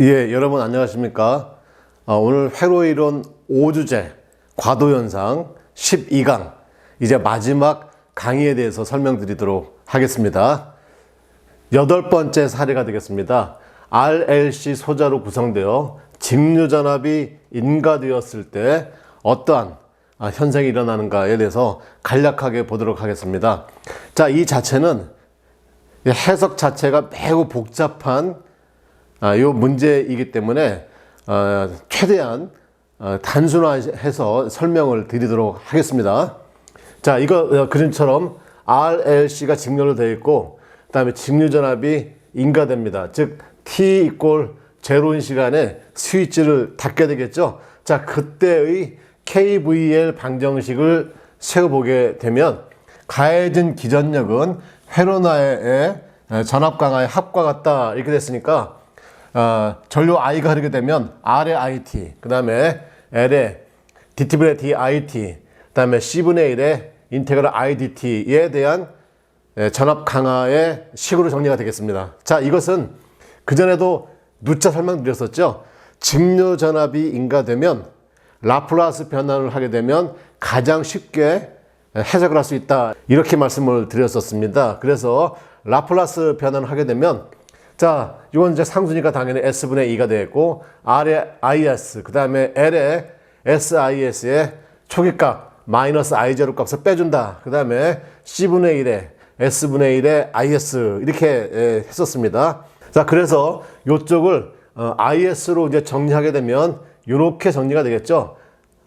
예, 여러분 안녕하십니까? 오늘 회로이론 5주제 과도현상 12강 이제 마지막 강의에 대해서 설명드리도록 하겠습니다. 8번째 사례가 되겠습니다. RLC 소자로 구성되어 직류전압이 인가되었을 때 어떠한 현상이 일어나는가에 대해서 간략하게 보도록 하겠습니다. 자, 이 자체는 해석 자체가 매우 복잡한 이 문제이기 때문에 최대한 단순화해서 설명을 드리도록 하겠습니다. 자, 이거 그림처럼 RLC가 직렬로 되어 있고 그 다음에 직류전압이 인가됩니다. 즉 T 이꼴 0인 시간에 스위치를 닫게 되겠죠. 자, 그때의 KVL 방정식을 세워보게 되면 가해진 기전력은 회로나의 전압 강하의 합과 같다 이렇게 됐으니까 전류 I가 흐르게 되면 R의 IT, 그 다음에 L의 DT분의 DIT, 그 다음에 C분의 1의 인테그럴 IDT에 대한 전압 강하의 식으로 정리가 되겠습니다. 자, 이것은 그전에도 누차 설명드렸었죠. 직류 전압이 인가되면 라플라스 변환을 하게 되면 가장 쉽게 해석을 할 수 있다 이렇게 말씀을 드렸었습니다. 그래서 라플라스 변환을 하게 되면 자, 이건 이제 상수니까 당연히 S분의 2가 되겠고 R의 IS, 그 다음에 L의 SIS의 초기값 마이너스 I0 값을 빼준다. 그 다음에 C분의 1의 S분의 1의 IS 이렇게 했었습니다. 자, 그래서 이쪽을 IS로 이제 정리하게 되면 이렇게 정리가 되겠죠.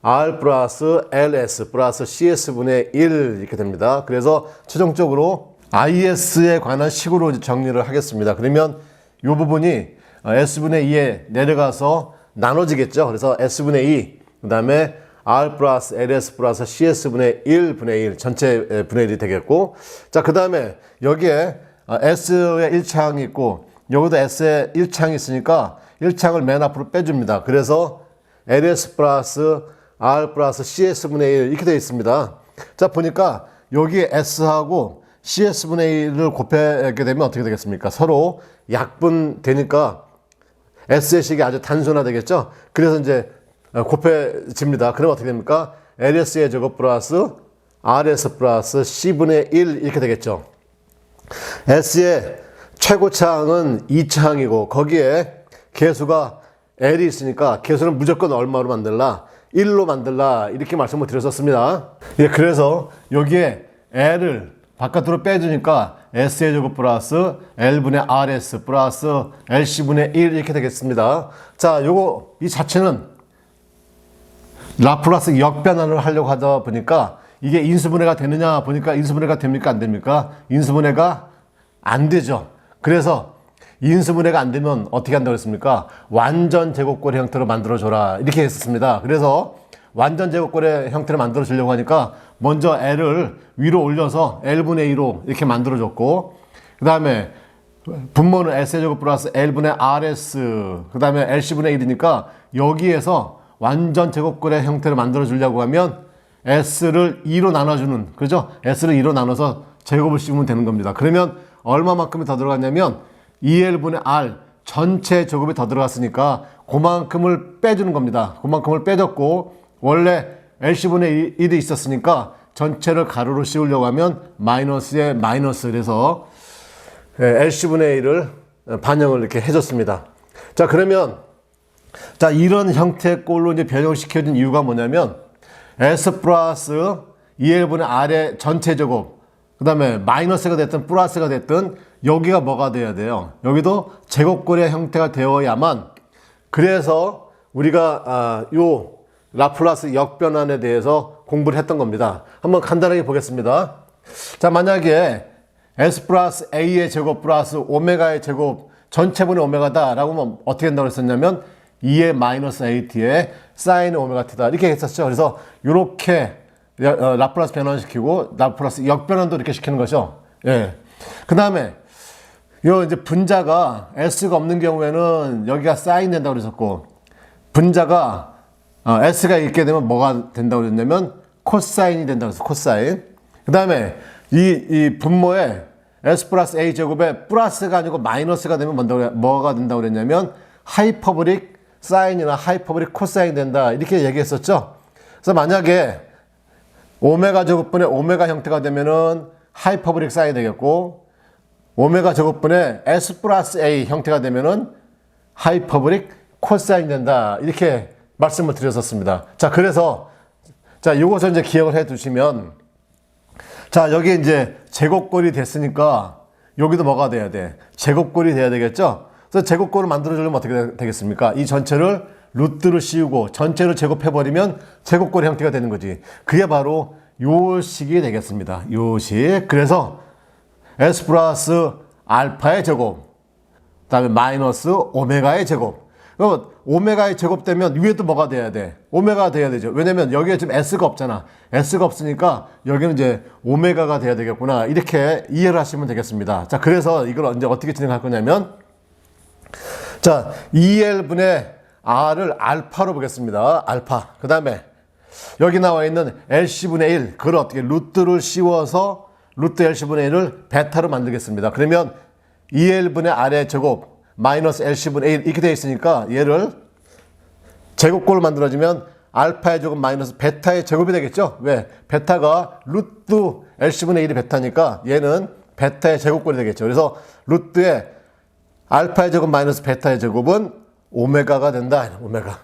R 플러스 LS 플러스 CS분의 1 이렇게 됩니다. 그래서 최종적으로 IS에 관한 식으로 정리를 하겠습니다. 그러면 이 부분이 S분의 2에 내려가서 나눠지겠죠. 그래서 S분의 2, 그 다음에 R 플러스 LS 플러스 CS분의 1 분의 1, 전체 분의 1이 되겠고, 자, 그 다음에 여기에 S의 1창이 있고, 여기도 S의 1창이 있으니까 1창을 맨 앞으로 빼줍니다. 그래서 LS 플러스 R 플러스 CS분의 1 이렇게 되어 있습니다. 자, 보니까 여기 S하고 CS분의 1을 곱하게 되면 어떻게 되겠습니까? 서로 약분 되니까 S의 식이 아주 단순화되겠죠? 그래서 이제 곱해집니다. 그러면 어떻게 됩니까? LS의 제곱 플러스 RS 플러스 C분의 1 이렇게 되겠죠? S의 최고차항은 2차항이고 거기에 계수가 L이 있으니까 계수는 무조건 얼마로 만들라? 1로 만들라 이렇게 말씀을 드렸었습니다. 예, 그래서 여기에 L을 바깥으로 빼주니까 S의 제곱 플러스 L분의 RS 플러스 LC분의 1 이렇게 되겠습니다. 자, 이 자체는 라플라스 역변환을 하려고 하다 보니까 이게 인수분해가 되느냐 보니까 인수분해가 됩니까? 안 됩니까? 인수분해가 안 되죠. 그래서 인수분해가 안 되면 어떻게 한다고 했습니까? 완전 제곱꼴의 형태로 만들어줘라 이렇게 했었습니다. 그래서 완전 제곱꼴의 형태를 만들어 주려고 하니까 먼저 L을 위로 올려서 L분의 2로 이렇게 만들어 줬고, 그 다음에 분모는 S의 제곱 플러스 L분의 RS, 그 다음에 LC분의 1이니까 여기에서 완전 제곱꼴의 형태를 만들어 주려고 하면 S를 2로 나눠주는, 그죠? S를 2로 나눠서 제곱을 씌우면 되는 겁니다. 그러면 얼마만큼이 더 들어갔냐면 2L분의 R 전체 제곱이 더 들어갔으니까 그만큼을 빼주는 겁니다. 그만큼을 빼줬고, 원래 LC분의 1이 있었으니까 전체를 가로로 씌우려고 하면 마이너스에 마이너스, 그래서 LC분의 1을 반영을 이렇게 해줬습니다. 자, 그러면 자, 이런 형태의 꼴로 이제 변형시켜진 이유가 뭐냐면 S 플러스 2L분의 R의 전체 제곱, 그 다음에 마이너스가 됐든 플러스가 됐든 여기가 뭐가 돼야 돼요? 여기도 제곱꼴의 형태가 되어야만, 그래서 우리가 요 라플라스 역변환에 대해서 공부를 했던 겁니다. 한번 간단하게 보겠습니다. 자, 만약에 S 플러스 A의 제곱 플러스 오메가의 제곱 전체분의 오메가다 라고 하면 어떻게 된다고 했었냐면 2의 마이너스 AT의 사인 오메가 T다 이렇게 했었죠. 그래서 이렇게 라플라스 변환시키고 라플라스 역변환도 이렇게 시키는 거죠. 예. 그 다음에 요 이제 분자가 S가 없는 경우에는 여기가 사인 된다고 그랬었고, 분자가 S가 있게 되면 뭐가 된다고 그랬냐면 코사인이 된다고 그랬어. 코사인. 그 다음에 이 분모에 S 플러스 A 제곱에 플러스가 아니고 마이너스가 되면 뭐가 된다고 그랬냐면 하이퍼보릭 사인이나 하이퍼보릭 코사인이 된다. 이렇게 얘기했었죠. 그래서 만약에 오메가 제곱분의 오메가 형태가 되면은 하이퍼보릭 사인이 되겠고, 오메가 제곱분의 S 플러스 A 형태가 되면은 하이퍼보릭 코사인이 된다. 이렇게 말씀을 드렸었습니다. 자, 그래서 자, 요것을 이제 기억을 해 두시면, 자, 여기 이제 제곱꼴이 됐으니까 여기도 뭐가 돼야 돼? 제곱꼴이 돼야 되겠죠? 그래서 제곱꼴을 만들어주려면 어떻게 되겠습니까? 이 전체를 루트를 씌우고 전체를 제곱해버리면 제곱꼴의 형태가 되는 거지. 그게 바로 요식이 되겠습니다. 요식. 그래서 S 플러스 알파의 제곱, 그 다음에 마이너스 오메가의 제곱. 그럼 오메가의 제곱 되면 위에도 뭐가 돼야 돼? 오메가가 돼야 되죠. 왜냐면 여기에 지금 S가 없잖아. S가 없으니까 여기는 이제 오메가가 돼야 되겠구나. 이렇게 이해를 하시면 되겠습니다. 자, 그래서 이걸 이제 어떻게 진행할 거냐면, 자, 2L분의 R을 알파로 보겠습니다. 알파. 그 다음에 여기 나와 있는 LC분의 1, 그걸 어떻게 루트를 씌워서 루트 LC분의 1을 베타로 만들겠습니다. 그러면 2L분의 R의 제곱 마이너스 LC분의 1 이렇게 되어 있으니까 얘를 제곱꼴을 만들어주면 알파의 제곱 마이너스 베타의 제곱이 되겠죠? 왜? 베타가 루트 LC분의 1이 베타니까 얘는 베타의 제곱꼴이 되겠죠. 그래서 루트의 알파의 제곱 마이너스 베타의 제곱은 오메가가 된다. 오메가.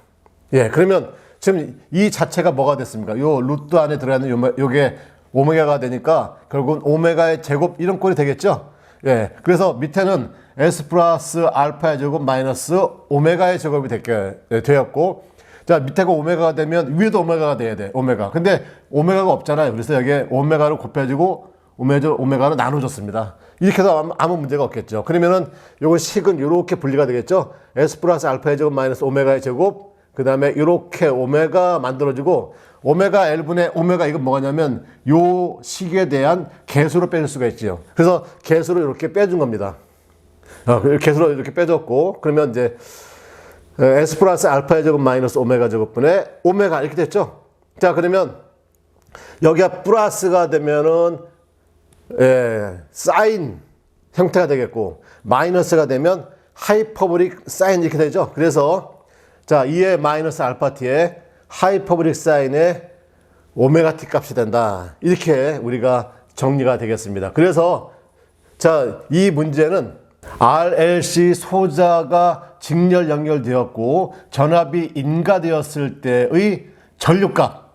예, 그러면 지금 이 자체가 뭐가 됐습니까? 요 루트 안에 들어가는 요게 오메가가 되니까 결국은 오메가의 제곱 이런 꼴이 되겠죠? 예, 그래서 밑에는 S 플러스 알파의 제곱 마이너스 오메가의 제곱이 되었고, 자, 밑에가 오메가가 되면 위에도 오메가가 돼야 돼. 오메가. 근데 오메가가 없잖아요. 그래서 여기에 오메가를 곱해주고 오메가로 나눠줬습니다. 이렇게 해서 아무 문제가 없겠죠. 그러면은 요거 식은 이렇게 분리가 되겠죠. S 플러스 알파의 제곱 마이너스 오메가의 제곱, 그 다음에 이렇게 오메가 만들어주고, 오메가 L분의 오메가 이건 뭐냐면 요 식에 대한 개수로 빼줄 수가 있지요. 그래서 개수로 이렇게 빼준 겁니다. 개수로 이렇게 빼줬고, 그러면 이제 S 플러스 알파의 제곱 마이너스 오메가 제곱분의 오메가 이렇게 됐죠. 자, 그러면 여기가 플러스가 되면은 사인 형태가 되겠고, 마이너스가 되면 하이퍼보릭 사인 이렇게 되죠. 그래서 자, 2의 마이너스 알파 t의 하이퍼보릭 사인의 오메가 t 값이 된다. 이렇게 우리가 정리가 되겠습니다. 그래서 자, 이 문제는 RLC 소자가 직렬 연결되었고 전압이 인가되었을 때의 전류값,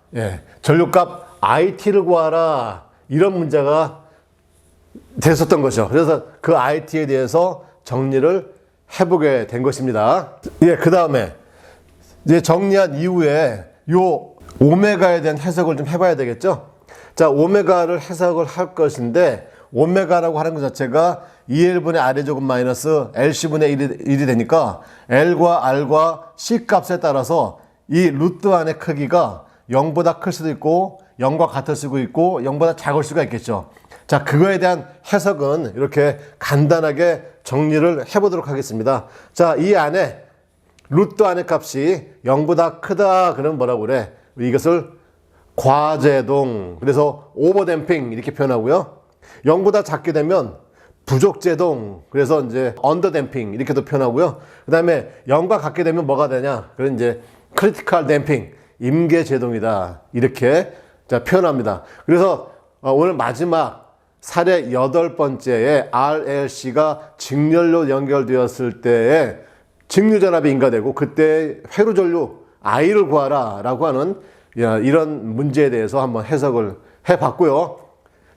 전류값 IT를 구하라. 이런 문제가 됐었던 거죠. 그래서 그 IT에 대해서 정리를 해보게 된 것입니다. 예, 그 다음에 이제 정리한 이후에 요 오메가에 대한 해석을 좀 해봐야 되겠죠. 자, 오메가를 해석을 할 것인데, 오메가라고 하는 것 자체가 2L분의 R의 제곱 마이너스 LC분의 1이 되니까 L과 R과 C 값에 따라서 이 루트 안의 크기가 0보다 클 수도 있고 0과 같을 수도 있고 0보다 작을 수가 있겠죠. 자, 그거에 대한 해석은 이렇게 간단하게 정리를 해보도록 하겠습니다. 자, 이 안에 루트 안의 값이 0보다 크다 그러면 뭐라고 그래? 이것을 과제동, 그래서 오버댐핑 이렇게 표현하고요. 0보다 작게 되면 부족제동, 그래서 이제 언더댐핑 이렇게도 표현하고요. 그 다음에 0과 같게 되면 뭐가 되냐? 그런 이제 크리티컬 댐핑, 임계제동이다. 이렇게 자, 표현합니다. 그래서 오늘 마지막 사례 8번째에 RLC가 직렬로 연결되었을 때에 직류전압이 인가되고 그때 회로전류 I를 구하라 라고 하는 이런 문제에 대해서 한번 해석을 해봤고요.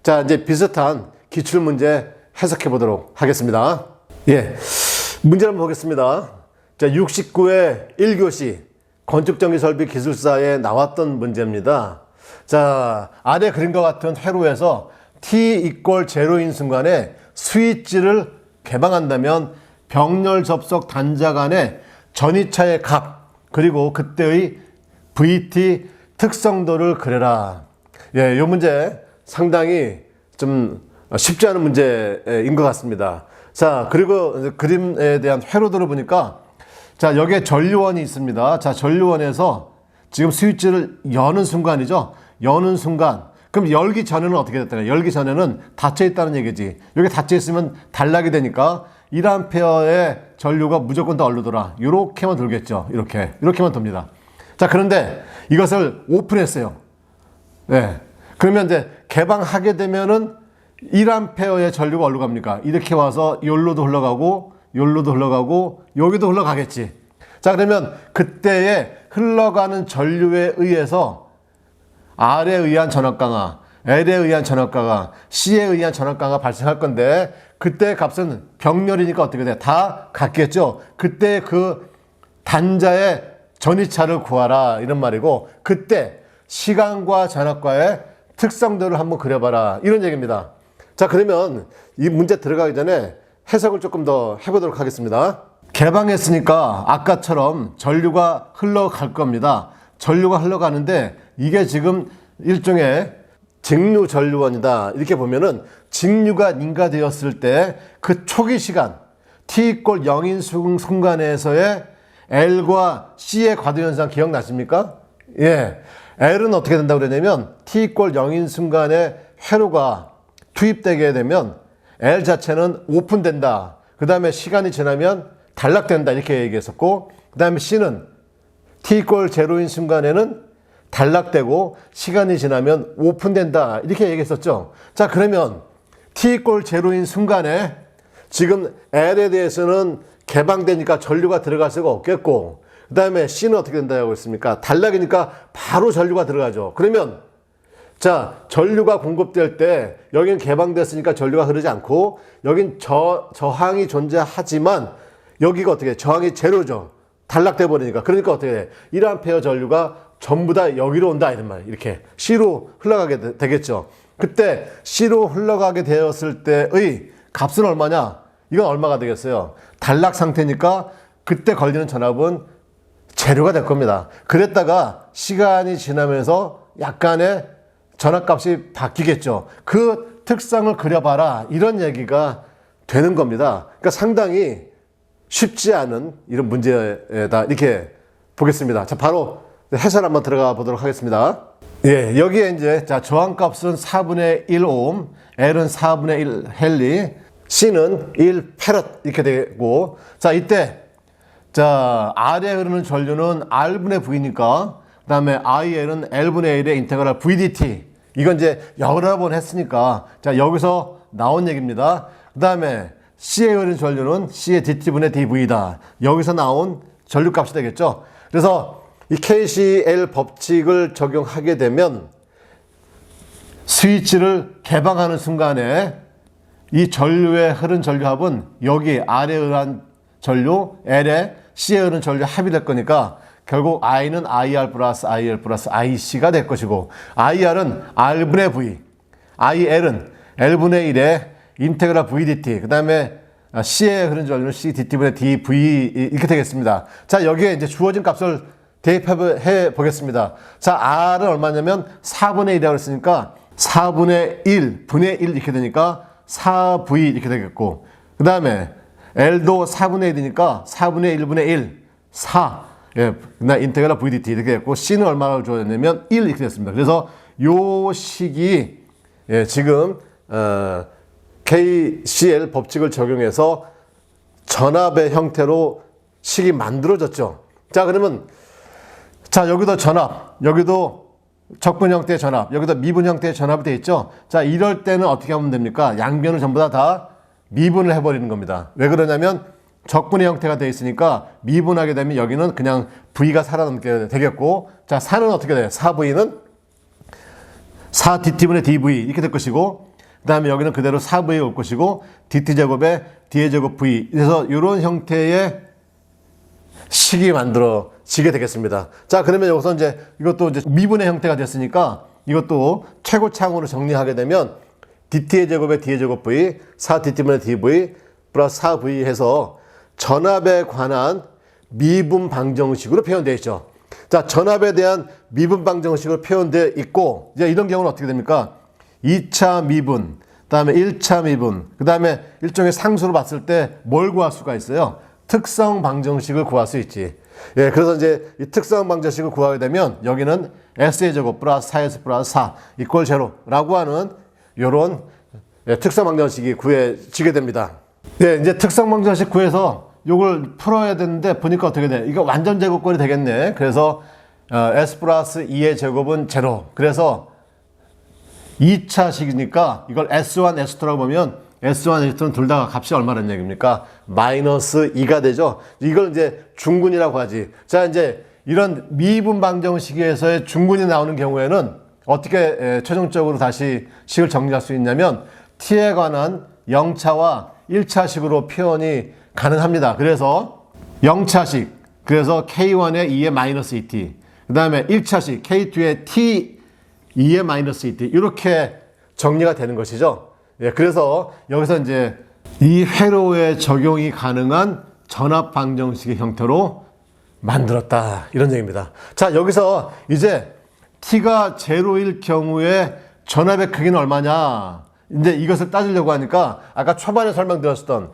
자, 이제 비슷한 기출문제 해석해 보도록 하겠습니다. 예, 문제를 한번 보겠습니다. 자, 69회 1교시 건축전기설비기술사에 나왔던 문제입니다. 자, 아래 그림과 같은 회로에서 t = 0인 순간에 스위치를 개방한다면 병렬 접속 단자 간의 전이차의 값, 그리고 그때의 VT 특성도를 그려라. 예, 이 문제 상당히 좀 쉽지 않은 문제인 것 같습니다. 자, 그리고 그림에 대한 회로도를 보니까, 자, 여기에 전류원이 있습니다. 자, 전류원에서 지금 스위치를 여는 순간이죠. 여는 순간, 그럼 열기 전에는 어떻게 됐다냐? 열기 전에는 닫혀 있다는 얘기지. 여기 닫혀 있으면 단락이 되니까 1A의 전류가 무조건 다 얼로 돌아. 이렇게만 돌겠죠. 이렇게만 돕니다. 자, 그런데 이것을 오픈했어요. 네. 그러면 이제 개방하게 되면은 1A의 전류가 어디로 갑니까? 이렇게 와서 여기로도 흘러가고, 여기로도 흘러가고, 여기도 흘러가겠지. 자, 그러면 그때에 흘러가는 전류에 의해서 R에 의한 전압 강화, L에 의한 전압 강화, C에 의한 전압 강화가 발생할 건데, 그때 값은 병렬이니까 어떻게 돼? 다 같겠죠? 그때 그 단자의 전이차를 구하라. 이런 말이고, 그때 시간과 전압과의 특성들을 한번 그려봐라. 이런 얘기입니다. 자, 그러면 이 문제 들어가기 전에 해석을 조금 더 해보도록 하겠습니다. 개방했으니까 아까처럼 전류가 흘러갈 겁니다. 전류가 흘러가는데 이게 지금 일종의 직류 전류원이다. 이렇게 보면은 직류가 인가되었을 때 그 초기 시간 t = 0인 순간에서의 L과 C의 과도현상 기억나십니까? 예. L은 어떻게 된다고 그러냐면 t = 0인 순간에 회로가 투입되게 되면 L 자체는 오픈된다. 그 다음에 시간이 지나면 단락된다. 이렇게 얘기했었고, 그 다음에 C는 t = 0인 순간에는 단락되고 시간이 지나면 오픈된다. 이렇게 얘기했었죠. 자, 그러면 t = 0인 순간에 지금 L에 대해서는 개방되니까 전류가 들어갈 수가 없겠고, 그 다음에 C는 어떻게 된다고 했습니까? 단락이니까 바로 전류가 들어가죠. 그러면 자, 전류가 공급될 때 여긴 개방됐으니까 전류가 흐르지 않고, 여긴 저항이 존재하지만 여기가 어떻게 돼? 저항이 제로죠. 단락돼 버리니까. 그러니까 어떻게 돼? 1A 전류가 전부 다 여기로 온다 이런 말. 이렇게 C로 흘러가게 되겠죠. 그때 C로 흘러가게 되었을 때의 값은 얼마냐? 이건 얼마가 되겠어요? 단락 상태니까 그때 걸리는 전압은 제로가 될 겁니다. 그랬다가 시간이 지나면서 약간의 전압값이 바뀌겠죠. 그 특성을 그려봐라. 이런 얘기가 되는 겁니다. 그러니까 상당히 쉽지 않은 이런 문제다. 이렇게 보겠습니다. 자, 바로 해설 한번 들어가 보도록 하겠습니다. 예, 여기에 이제 자, 저항값은 4분의 1 오hm, L은 4분의 1 헨리, C는 1 페럿 이렇게 되고, 자, 이때 자, R에 흐르는 전류는 R분의 V니까, 그 다음에 IL은 L분의 1의 인테그랄 VDT. 이건 이제 여러 번 했으니까, 자, 여기서 나온 얘기입니다. 그 다음에 C에 흐르는 전류는 C의 DT분의 DV다. 여기서 나온 전류값이 되겠죠. 그래서 이 KCL 법칙을 적용하게 되면 스위치를 개방하는 순간에 이 전류에 흐른 전류합은 여기 R에 의한 전류, L에 C에 흐른 전류 합이 될 거니까 결국 I는 IR 플러스 IL 플러스 IC가 될 것이고, IR은 R분의 V, IL은 L분의 1의 인테그랄 VDT, 그 다음에 C에 흐른 전류는 C DT분의 DV 이렇게 되겠습니다. 자, 여기에 이제 주어진 값을 대입해 보겠습니다. 자, R은 얼마냐면 4분의 1이라고 했으니까 4분의 1, 분의 1 이렇게 되니까 4V 이렇게 되겠고, 그 다음에 L도 4분의 1이니까 4분의 1분의 1, 4. 예, 그다음 인테그랄 VDT 이렇게 됐고, C는 얼마나 주어졌냐면 1 이렇게 됐습니다. 그래서 요 식이 예, 지금 KCL 법칙을 적용해서 전압의 형태로 식이 만들어졌죠. 자, 그러면 자, 여기도 전압, 여기도 적분 형태의 전압, 여기도 미분 형태의 전압이 되어 있죠. 자, 이럴 때는 어떻게 하면 됩니까? 양변을 전부 다 미분을 해버리는 겁니다. 왜 그러냐면 적분의 형태가 되어 있으니까 미분하게 되면 여기는 그냥 V가 살아남게 되겠고, 자, 4는 어떻게 돼요? 4V는 4DT분의 DV 이렇게 될 것이고, 그 다음에 여기는 그대로 4V가 올 것이고, DT제곱에 D의 제곱 V. 그래서 이런 형태의 식이 만들어지게 되겠습니다. 자, 그러면 여기서 이제 이것도 이제 미분의 형태가 됐으니까 이것도 최고차항으로 정리하게 되면 DT의 제곱에 D의 제곱 V, 4DT분의 DV 플러스 4V 해서 전압에 관한 미분 방정식으로 표현되어 있죠. 자, 전압에 대한 미분 방정식으로 표현되어 있고, 이제 이런 경우는 어떻게 됩니까? 2차 미분, 그 다음에 1차 미분, 그 다음에 일종의 상수로 봤을 때 뭘 구할 수가 있어요? 특성 방정식을 구할 수 있지. 예, 그래서 이제 이 특성 방정식을 구하게 되면 여기는 s의 제곱 플러스 4s 플러스 4 이퀄 제로라고 하는 요런 특성 방정식이 구해지게 됩니다. 예, 이제 특성 방정식 구해서 요걸 풀어야 되는데 보니까 어떻게 돼? 이거 완전 제곱꼴이 되겠네. 그래서 s 플러스 2의 제곱은 제로. 그래서 2차식이니까 이걸 S1, S2라고 보면 S1, S2는 둘 다 값이 얼마라는 얘기입니까? 마이너스 2가 되죠. 이걸 이제 중군이라고 하지. 자, 이제 이런 미분 방정식에서의 중군이 나오는 경우에는 어떻게 최종적으로 다시 식을 정리할 수 있냐면 t에 관한 0차와 1차식으로 표현이 가능합니다. 그래서 0차식, 그래서 k1의 2의 마이너스 2t, 그 다음에 1차식 k2의 t 2의 마이너스 2t 이렇게 정리가 되는 것이죠. 예, 그래서 여기서 이제 이 회로에 적용이 가능한 전압 방정식의 형태로 만들었다 이런 얘기입니다. 자, 여기서 이제 t가 제로일 경우에 전압의 크기는 얼마냐 이제 이것을 따지려고 하니까 아까 초반에 설명드렸던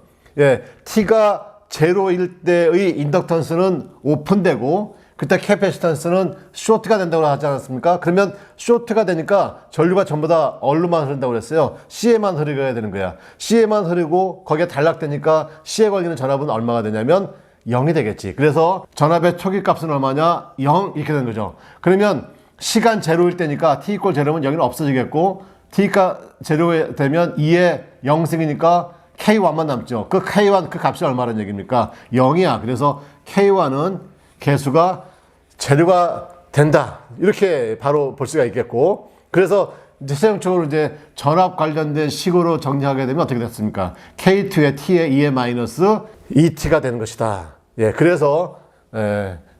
t가 제로일 때의 인덕턴스는 오픈되고 그때 캐패시턴스는 쇼트가 된다고 하지 않았습니까? 그러면 쇼트가 되니까 전류가 전부 다 어디로만 흐른다고 그랬어요? C에만 흐르게 되는 거야. C에만 흐르고 거기에 단락되니까 C에 걸리는 전압은 얼마가 되냐면 0이 되겠지. 그래서 전압의 초기 값은 얼마냐? 0 이렇게 되는 거죠. 그러면 시간 제로일 때니까 t 이퀄 제로면 0은 없어지겠고 t가 제로 되면 2의 0승이니까 k1만 남죠. 그 k1 그 값이 얼마라는 얘기입니까? 0이야. 그래서 k1은 개수가 제로가 된다. 이렇게 바로 볼 수가 있겠고. 그래서 이제 최종적으로 이제 전압 관련된 식으로 정리하게 되면 어떻게 됐습니까? K2의 T의 2의 마이너스 2T가 되는 것이다. 예, 그래서,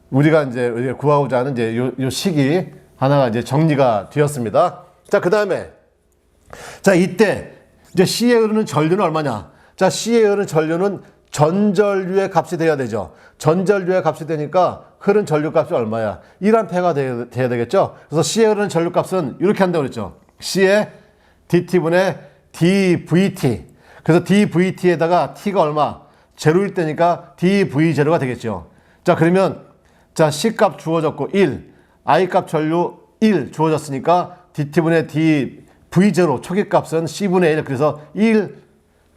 우리가 이제 구하고자 하는 이제 요 식이 하나가 이제 정리가 되었습니다. 자, 그 다음에, 자, 이때 이제 C에 흐르는 전류는 얼마냐? 자, C에 흐르는 전류는 전전류의 값이 돼야 되죠. 전전류의 값이 되니까 흐른 전류 값이 얼마야? 1A가 돼야 되겠죠. 그래서 C에 흐르는 전류 값은 이렇게 한다고 그랬죠. C에 dt분의 dVt. 그래서 dVt에다가 t가 얼마? 제로일 때니까 dV0가 되겠죠. 자, 그러면 자, C 값 주어졌고 1, I 값 전류 1 주어졌으니까 dt분의 dV0 초기 값은 C분의 1. 그래서 1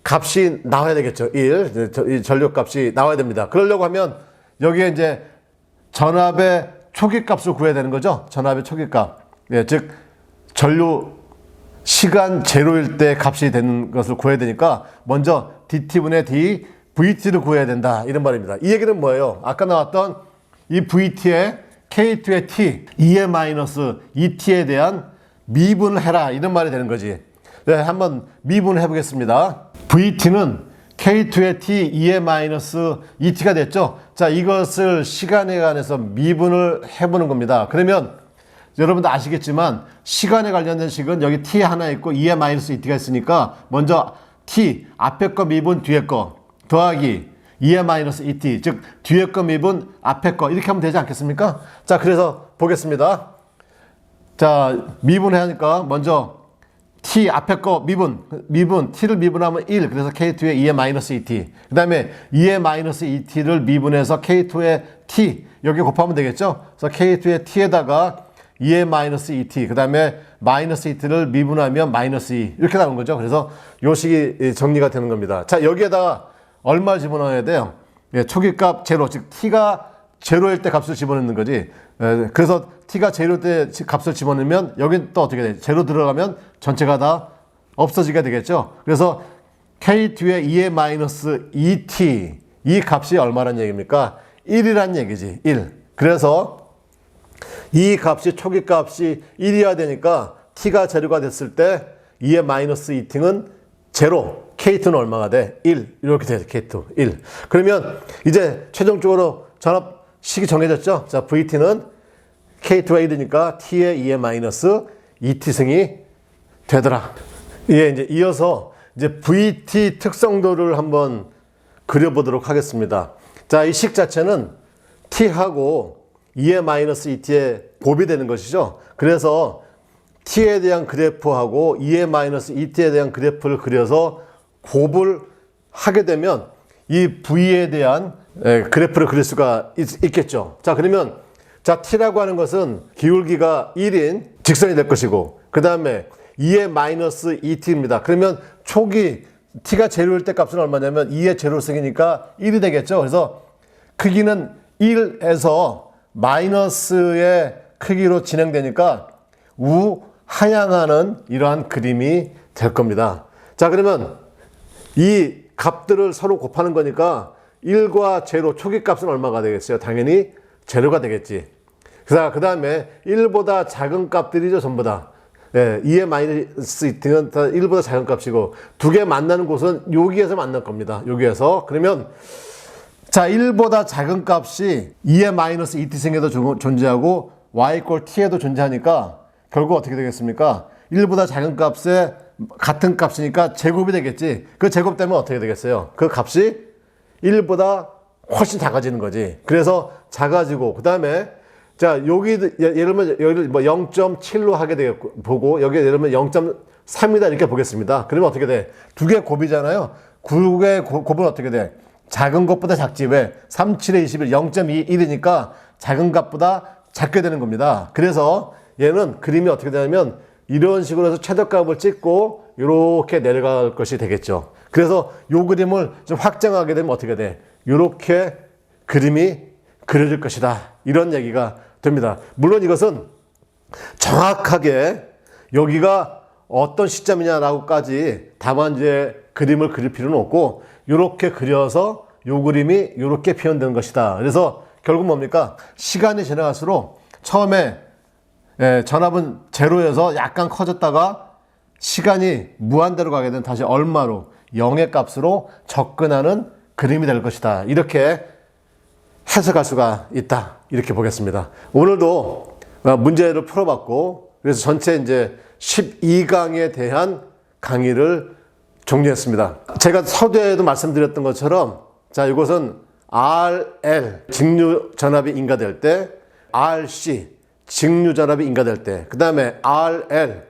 값이 나와야 되겠죠. 1. 전류 값이 나와야 됩니다. 그러려고 하면 여기에 이제 전압의 초기 값을 구해야 되는 거죠. 전압의 초기 값. 예, 즉, 전류 시간 제로일 때 값이 되는 것을 구해야 되니까 먼저 dt분의 d, vt를 구해야 된다. 이런 말입니다. 이 얘기는 뭐예요? 아까 나왔던 이 vt의 k2의 t, 2의 마이너스 2t에 대한 미분을 해라. 이런 말이 되는 거지. 네, 한번 미분을 해보겠습니다. VT는 K2의 T, 2의 마이너스 2T가 됐죠? 자, 이것을 시간에 관해서 미분을 해보는 겁니다. 그러면 여러분도 아시겠지만 시간에 관련된 식은 여기 T 하나 있고 2의 마이너스 2T가 있으니까 먼저 T, 앞에 거 미분, 뒤에 거 더하기 2의 마이너스 2T, 즉 뒤에 거 미분, 앞에 거 이렇게 하면 되지 않겠습니까? 자, 그래서 보겠습니다. 자, 미분해야 하니까 먼저 t 앞에 거 미분 t를 미분하면 1. 그래서 k2의 2의 마이너스 2t. 그 다음에 2의 마이너스 2t를 미분해서 k2의 t 여기 곱하면 되겠죠. 그래서 k2의 t에다가 2의 마이너스 2t 그 다음에 마이너스 2t를 미분하면 마이너스 2 이렇게 나오는 거죠. 그래서 요 식이 정리가 되는 겁니다. 자, 여기에다가 얼마 집어넣어야 돼요? 예, 초기값 제로, 즉 t가 제로일 때 값을 집어넣는 거지. 그래서 t가 제로일 때 값을 집어넣으면 여긴 또 어떻게 돼? 제로 들어가면 전체가 다 없어지게 되겠죠. 그래서 k2의 2의 마이너스 2t 이 값이 얼마란 얘기입니까? 1이란 얘기지. 1. 그래서 이 값이 초기 값이 1이어야 되니까 t가 제로가 됐을 때 2의 마이너스 2t는 제로. k2는 얼마가 돼? 1. 이렇게 돼. k2 1. 그러면 이제 최종적으로 전압식이 정해졌죠. 자, VT는 K2가 1이니까 T의 2의 마이너스 2T승이 되더라. 예, 이제 이어서 이제 VT 특성도를 한번 그려보도록 하겠습니다. 자, 이 식 자체는 T하고 2의 마이너스 2T의 곱이 되는 것이죠. 그래서 T에 대한 그래프하고 2의 마이너스 2T에 대한 그래프를 그려서 곱을 하게 되면 이 V에 대한 그래프를 그릴 수가 있겠죠. 자, 그러면 자, t라고 하는 것은 기울기가 1인 직선이 될 것이고, 그 다음에 2의 마이너스 2t입니다. 그러면 초기 t가 제로일 때 값은 얼마냐면 2의 제로승이니까 1이 되겠죠. 그래서 크기는 1에서 마이너스의 크기로 진행되니까 우하향하는 이러한 그림이 될 겁니다. 자, 그러면 이 값들을 서로 곱하는 거니까 1과 제로 초기 값은 얼마가 되겠어요? 당연히 제로가 되겠지. 그 다음에 1보다 작은 값들이죠, 전부 다. 2의 마이너스 2t는 1보다 작은 값이고, 두 개 만나는 곳은 여기에서 만날 겁니다. 여기에서. 그러면 자, 1보다 작은 값이 2의 마이너스 2t승에도 존재하고 y 꼴 t에도 존재하니까 결국 어떻게 되겠습니까? 1보다 작은 값에 같은 값이니까 제곱이 되겠지. 그 제곱되면 어떻게 되겠어요? 그 값이 1보다 훨씬 작아지는 거지. 그래서 작아지고, 그 다음에 자, 여기 예를 들면 여기를 뭐 0.7로 하게 되겠고, 보고 여기 예를 들면 0.3이다 이렇게 보겠습니다. 그러면 어떻게 돼? 두 개 곱이잖아요. 두 개 곱은 어떻게 돼? 작은 것보다 작지. 왜? 3, 7에 21, 0.21이니까 작은 값보다 작게 되는 겁니다. 그래서 얘는 그림이 어떻게 되냐면 이런 식으로 해서 최저값을 찍고 이렇게 내려갈 것이 되겠죠. 그래서 이 그림을 좀 확장하게 되면 어떻게 돼? 이렇게 그림이 그려질 것이다. 이런 얘기가 됩니다. 물론 이것은 정확하게 여기가 어떤 시점이냐라고까지 다만이제 그림을 그릴 필요는 없고, 이렇게 그려서 이 그림이 이렇게 표현되는 것이다. 그래서 결국 뭡니까? 시간이 지나갈수록 처음에 전압은 제로여서 약간 커졌다가 시간이 무한대로 가게 되면 다시 얼마로? 0의 값으로 접근하는 그림이 될 것이다. 이렇게 해석할 수가 있다. 이렇게 보겠습니다. 오늘도 문제를 풀어봤고, 그래서 전체 이제 12강에 대한 강의를 종료했습니다. 제가 서두에도 말씀드렸던 것처럼, 자, 이것은 RL, 직류전압이 인가될 때, RC, 직류전압이 인가될 때, 그 다음에 RL,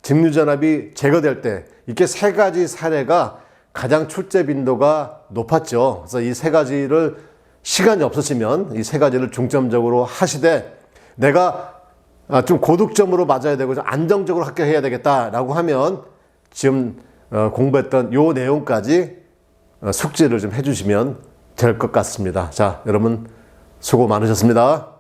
직류전압이 제거될 때, 이렇게 세 가지 사례가 가장 출제 빈도가 높았죠. 그래서 이 세 가지를 시간이 없으시면 이 세 가지를 중점적으로 하시되, 내가 좀 고득점으로 맞아야 되고 좀 안정적으로 합격해야 되겠다라고 하면 지금 공부했던 요 내용까지 숙지를 좀 해주시면 될 것 같습니다. 자, 여러분 수고 많으셨습니다.